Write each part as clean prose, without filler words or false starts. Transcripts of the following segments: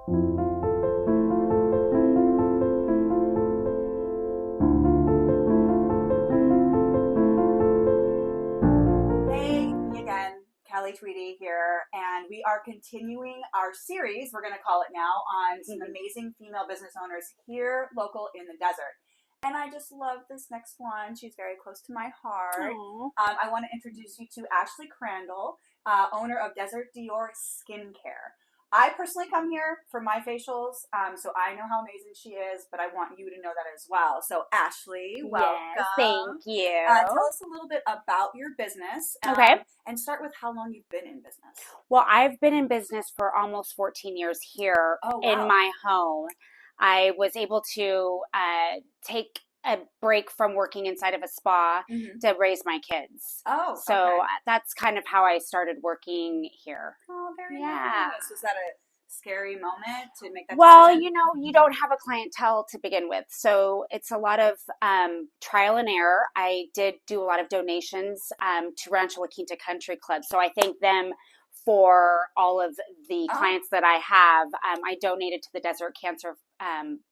Hey again, Kelly Tweedy here, and we are continuing our series, we're going to call it now, on some amazing female business owners here local in the desert. And I just love this next one. She's very close to my heart. I want to introduce you to Ashlee Crandall, owner of Desert Dior Skincare. I personally come here for my facials, so I know how amazing she is, but I want you to know that as well. So Ashlee, welcome. Yes, thank you. Tell us a little bit about your business. Okay. And start with how long you've been in business. Well, I've been in business for almost 14 years here in my home. I was able to take a break from working inside of a spa to raise my kids. So that's kind of how I started working here. Oh, very nice. Was that a scary moment to make that decision? Well, you don't have a clientele to begin with. So it's a lot of trial and error. I did do a lot of donations to Rancho La Quinta Country Club. So I thank them for all of the clients that I have. I donated to the Desert Cancer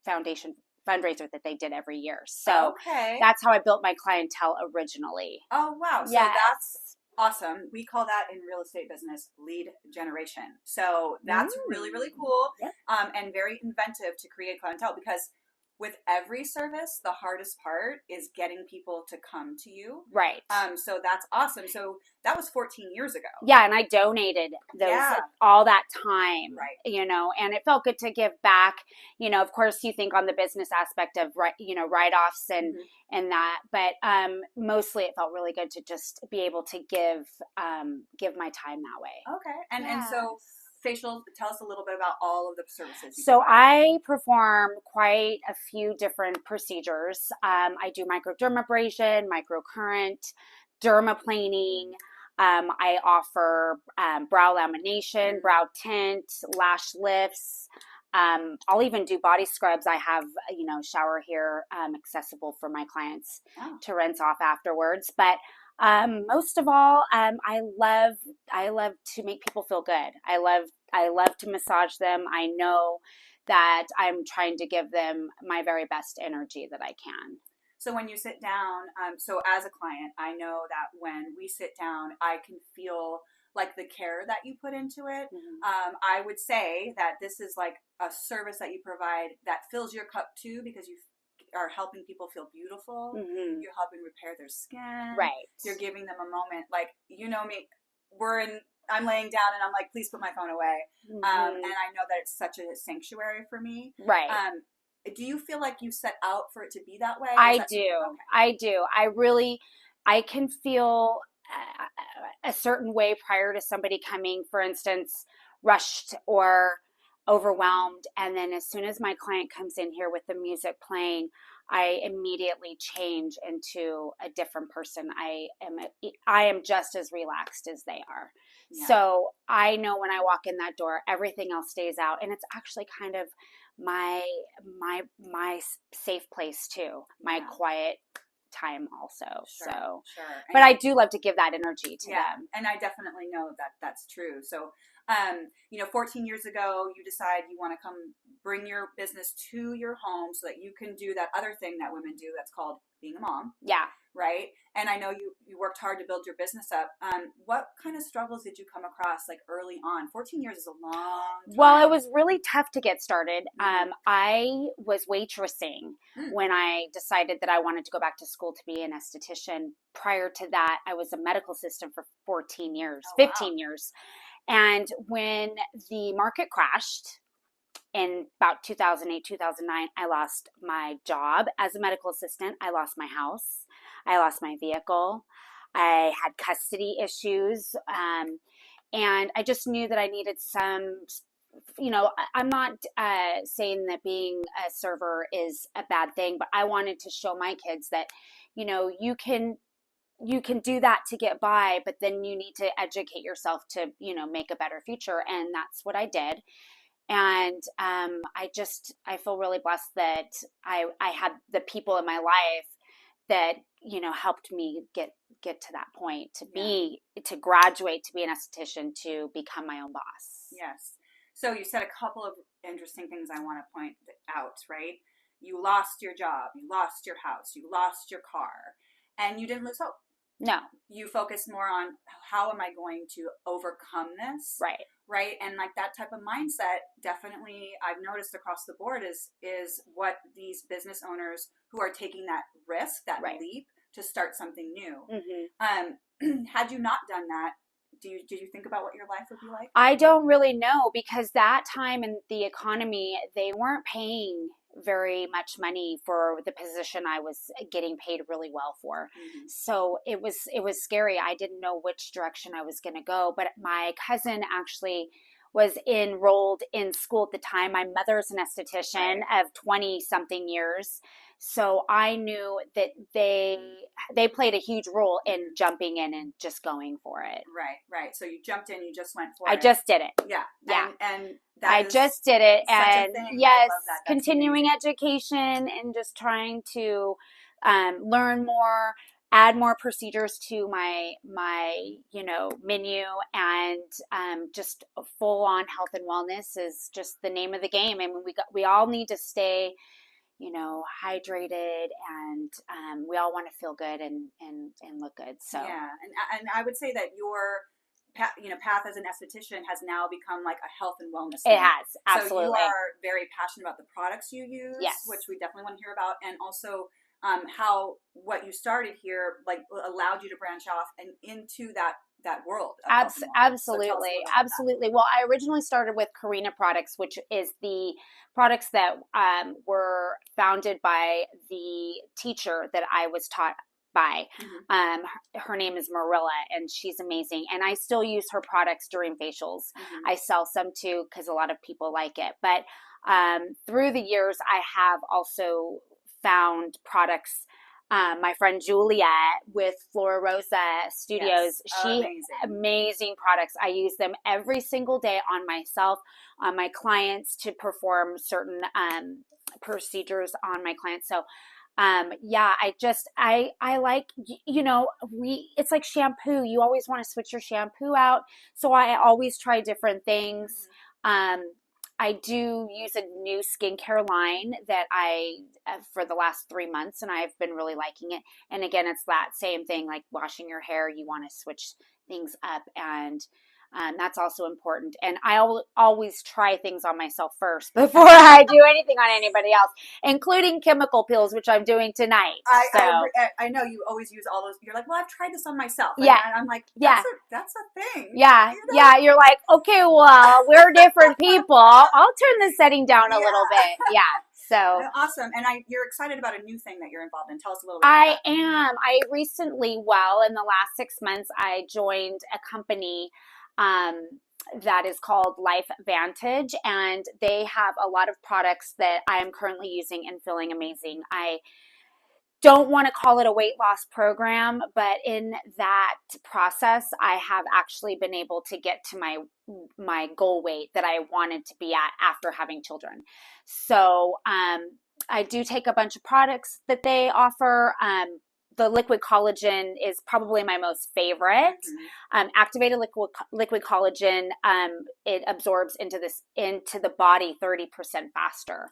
Foundation fundraiser that they did every year. So that's how I built my clientele originally. Oh, wow. So that's awesome. We call that in real estate business lead generation. So that's really, really cool and very inventive to create clientele, because with every service, the hardest part is getting people to come to you. Right. So that's awesome. So that was 14 years ago. Yeah, and I donated those all that time. Right. And it felt good to give back. Of course, you think on the business aspect of write-offs and that, but mostly it felt really good to just be able to give my time that way. Okay. And so facial, tell us a little bit about all of the services. So I perform quite a few different procedures. I do microdermabrasion, microcurrent, dermaplaning. I offer brow lamination, brow tint, lash lifts. I'll even do body scrubs. I have, shower here accessible for my clients to rinse off afterwards. But most of all, I love to make people feel good. I love to massage them. I know that I'm trying to give them my very best energy that I can. So when you sit down, so as a client, I know that when we sit down, I can feel like the care that you put into it. I would say that this is like a service that you provide that fills your cup too, because you are helping people feel beautiful. You're helping repair their skin. Right. You're giving them a moment. Like, you know me, I'm laying down and I'm like, please put my phone away. And I know that it's such a sanctuary for me. Right. Do you feel like you set out for it to be that way? I do. I can feel a certain way prior to somebody coming, for instance, rushed or overwhelmed. And then as soon as my client comes in here with the music playing, I immediately change into a different person. I am just as relaxed as they are. Yeah. So I know when I walk in that door, everything else stays out. And it's actually kind of my safe place too, my quiet time also. Sure. But I do love to give that energy to them. And I definitely know that that's true. So 14 years ago, you decide you want to come bring your business to your home so that you can do that other thing that women do that's called being a mom. Yeah. Right? And I know you worked hard to build your business up. What kind of struggles did you come across like early on? 14 years is a long time. Well, it was really tough to get started. I was waitressing when I decided that I wanted to go back to school to be an esthetician. Prior to that, I was a medical assistant for 15 years. And when the market crashed in about 2008, 2009, I lost my job as a medical assistant. I lost my house. I lost my vehicle. I had custody issues. And I just knew that I needed some, I'm not saying that being a server is a bad thing, but I wanted to show my kids that, you can do that to get by, but then you need to educate yourself to, make a better future. And that's what I did. And I feel really blessed that I had the people in my life that, helped me get to that point, to graduate, to be an esthetician, to become my own boss. Yes. So you said a couple of interesting things I want to point out, right? You lost your job, you lost your house, you lost your car, and you didn't lose hope. No. You focus more on how am I going to overcome this? Right. Right. And like that type of mindset, definitely I've noticed across the board is what these business owners who are taking that risk, that leap to start something new. Had you not done that, did you think about what your life would be like? I don't really know, because that time in the economy, they weren't paying very much money for the position I was getting paid really well for. So it was scary. I didn't know which direction I was going to go, but my cousin actually was enrolled in school at the time. My mother's an esthetician of 20 something years. So I knew that they played a huge role in jumping in and just going for it. Right. So you jumped in, you just went for it. I just did it. Yeah. And I just did it. And yes, continuing amazing. education and just trying to learn more, add more procedures to my menu, and just full on health and wellness is just the name of the game. I mean, we all need to stay hydrated, and we all want to feel good and look good. So yeah, and I would say that your path as an esthetician has now become like a health and wellness thing. It has, absolutely. So you are very passionate about the products you use, yes, which we definitely want to hear about, and also how what you started here like allowed you to branch off and into that world. Absolutely. So absolutely. Well, I originally started with Karina Products, which is the products that were founded by the teacher that I was taught by. Her name is Marilla, and she's amazing. And I still use her products during facials. I sell some too, because a lot of people like it. But through the years, I have also found products. My friend Juliet with Flora Rosa Studios, amazing products. I use them every single day on myself, on my clients, to perform certain procedures on my clients. So I like, it's like shampoo. You always want to switch your shampoo out. So I always try different things. I do use a new skincare line that for the last 3 months, and I've been really liking it. And again, it's that same thing, like washing your hair. You want to switch things up, and that's also important. And I always try things on myself first before I do anything on anybody else, including chemical peels, which I'm doing tonight. I know you always use all those. You're like, well, I've tried this on myself. And I'm like, that's a thing. Yeah. Yeah. You're like, okay, well, we're different people. I'll turn the setting down a little bit. Yeah. So awesome. And you're excited about a new thing that you're involved in. Tell us a little bit about that. I am. I recently, in the last 6 months, I joined a company that is called Life Vantage, and they have a lot of products that I am currently using and feeling amazing. I don't want to call it a weight loss program, but in that process, I have actually been able to get to my goal weight that I wanted to be at after having children. So I do take a bunch of products that they offer. The liquid collagen is probably my most favorite. Activated liquid collagen, it absorbs into the body 30% faster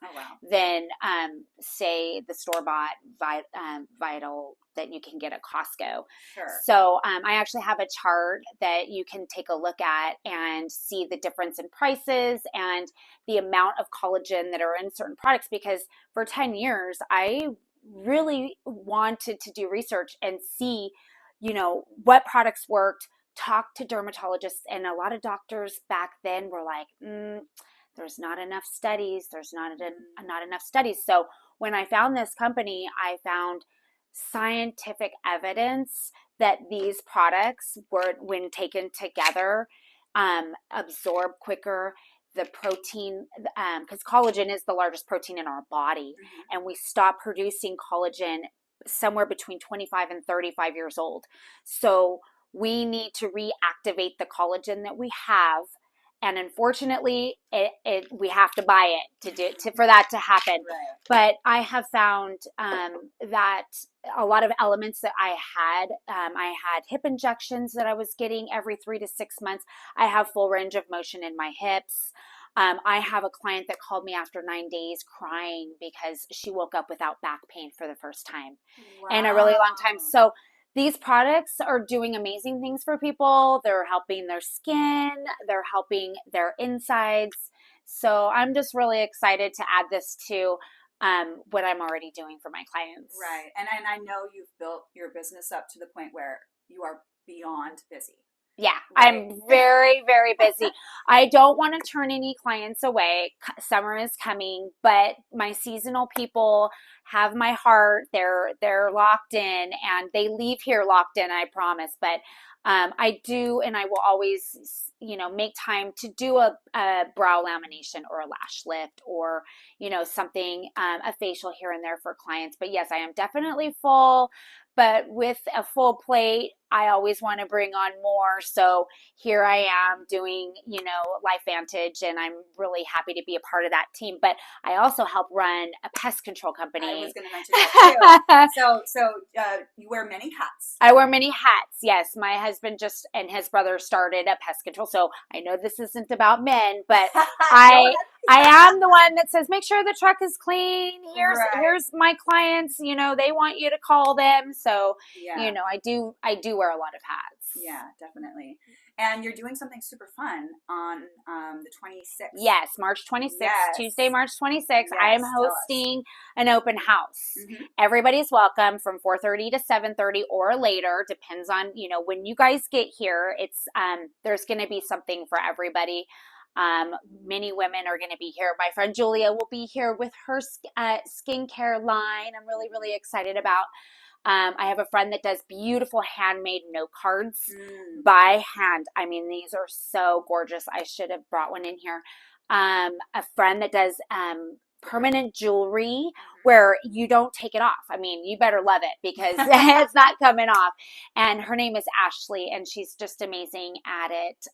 than say the store-bought Vital that you can get at Costco. Sure. So I actually have a chart that you can take a look at and see the difference in prices and the amount of collagen that are in certain products, because for 10 years I really wanted to do research and see, what products worked, talk to dermatologists. And a lot of doctors back then were like, there's not enough studies. There's not enough studies. So when I found this company, I found scientific evidence that these products were, when taken together, absorb quicker. The protein, because collagen is the largest protein in our body, and we stop producing collagen somewhere between 25 and 35 years old. So we need to reactivate the collagen that we have, and unfortunately, we have to buy it for that to happen. Right. But I have found that a lot of elements that I had hip injections that I was getting every 3 to 6 months. I have full range of motion in my hips. I have a client that called me after 9 days crying because she woke up without back pain for the first time in a really long time. So these products are doing amazing things for people. They're helping their skin. They're helping their insides. So I'm just really excited to add this to what I'm already doing for my clients. Right. And I know you've built your business up to the point where you are beyond busy. Yeah, right? I'm very, very busy. I don't want to turn any clients away. Summer is coming, but my seasonal people have my heart. They're locked in, and they leave here locked in, I promise. But I do, and I will always, make time to do a brow lamination or a lash lift or, something, a facial here and there for clients. But yes, I am definitely full. But with a full plate, I always want to bring on more. So here I am doing, LifeVantage, and I'm really happy to be a part of that team. But I also help run a pest control company. I was going to mention that too. So you wear many hats. I wear many hats. Yes, my husband and his brother started a pest control. So I know this isn't about men, but I am the one that says, make sure the truck is clean. Here's my clients. They want you to call them. So I do wear a lot of hats. Yeah, definitely. And you're doing something super fun on the 26th. Yes, March 26th, yes. Tuesday, March 26th. Yes, I am hosting an open house. Mm-hmm. Everybody's welcome from 4:30 to 7:30 or later. Depends on, when you guys get here. It's there's going to be something for everybody. Many women are going to be here. My friend Julia will be here with her skincare line. I'm really, really excited about. I have a friend that does beautiful handmade note cards by hand. I mean, these are so gorgeous. I should have brought one in here. A friend that does permanent jewelry where you don't take it off. I mean, you better love it because it's not coming off. And her name is Ashlee, and she's just amazing at it.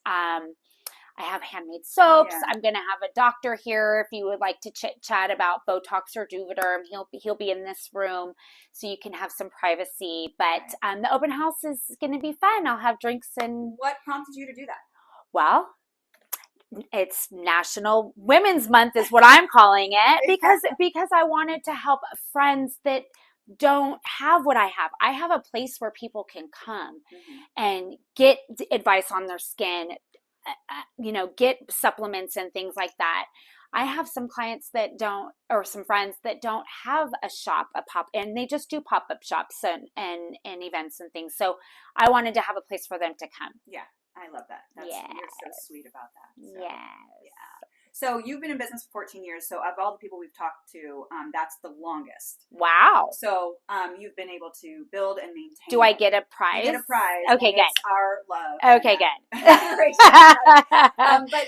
I have handmade soaps. Yeah. I'm going to have a doctor here if you would like to chit chat about Botox or Juvederm. He'll be in this room so you can have some privacy. But the open house is going to be fun. I'll have drinks and. What prompted you to do that? Well, it's National Women's Month is what I'm calling it because I wanted to help friends that don't have what I have. I have a place where people can come and get advice on their skin. Get supplements and things like that. I have some clients that don't, or some friends that don't have a shop, and they just do pop-up shops and events and things. So I wanted to have a place for them to come. Yeah, I love that. You're so sweet about that. So, yes. Yeah. So you've been in business for 14 years. So of all the people we've talked to, that's the longest. Wow. So you've been able to build and maintain. Do I get a prize? You get a prize. Okay, good. It's our love. Okay, good. But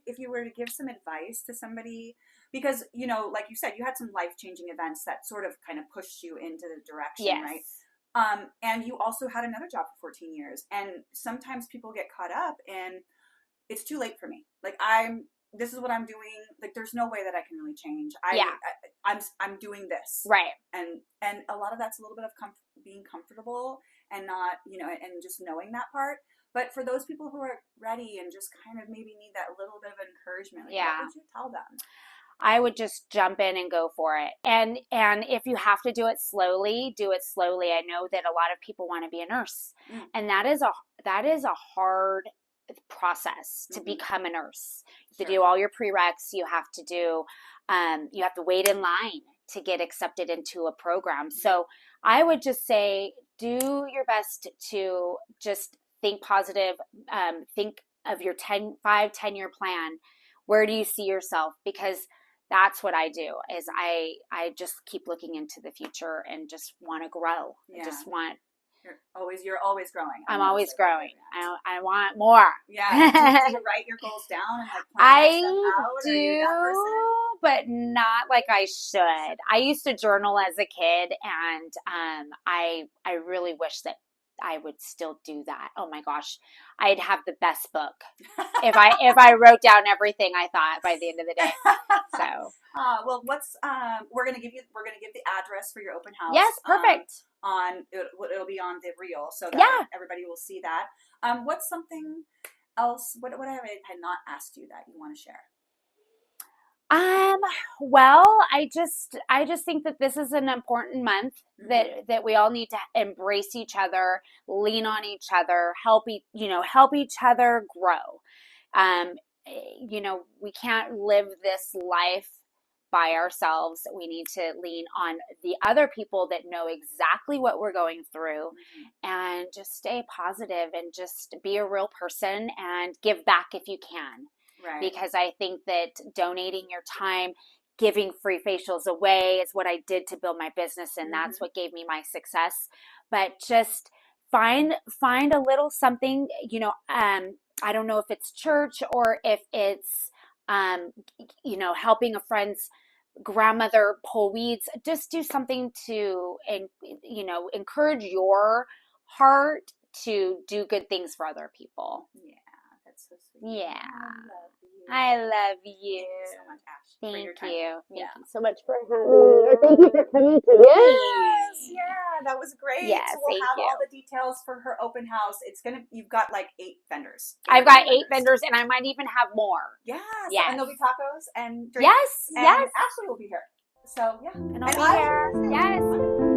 if you were to give some advice to somebody, because like you said, you had some life-changing events that sort of kind of pushed you into the direction, right? And you also had another job for 14 years, and sometimes people get caught up in. It's too late for me. Like this is what I'm doing. Like there's no way that I can really change. I'm doing this. Right. And a lot of that's a little bit of being comfortable and not, and just knowing that part. But for those people who are ready and just kind of maybe need that little bit of encouragement, what would you tell them? I would just jump in and go for it. And if you have to do it slowly, do it slowly. I know that a lot of people want to be a nurse, and that is a hard process to become a nurse. You have to do all your prereqs. You have to do, you have to wait in line to get accepted into a program. So I would just say, do your best to just think positive. Think of your 5-10-year plan. Where do you see yourself? Because that's what I do is I just keep looking into the future and just want to grow. Yeah. I just want. You're always growing. I'm always growing. I want more. Yeah. Do you write your goals down and plan stuff out? I do, but not like I should. I used to journal as a kid, and I really wish that I would still do that. Oh my gosh, I'd have the best book if I wrote down everything I thought by the end of the day. So, well, we're gonna give the address for your open house. Yes, perfect. It'll be on the reel so that everybody will see that. What's something else? What have I had not asked you that you want to share? Well, I just think that this is an important month that we all need to embrace each other, lean on each other, help each other grow. We can't live this life by ourselves. We need to lean on the other people that know exactly what we're going through, and just stay positive and just be a real person and give back if you can. Right. Because I think that donating your time, giving free facials away is what I did to build my business, and that's what gave me my success. But just find a little something, I don't know if it's church or if it's helping a friend's grandmother pull weeds. Just do something to encourage your heart to do good things for other people. Yeah, that's so sweet. Yeah. I love you. Thank you so much, Ash. Thank for your time. you. Yeah. Thank you so much for having me. Thank you for coming to me. Yes, yeah, that was great. Yes, so we'll thank have you. all the details for her open house. You've got like 8 vendors. I've got 8 vendors, and I might even have more. Yes. Yes. And there'll be tacos and drinks. Yes. And Ashley will be here. So yeah. And I'll be here. Yes.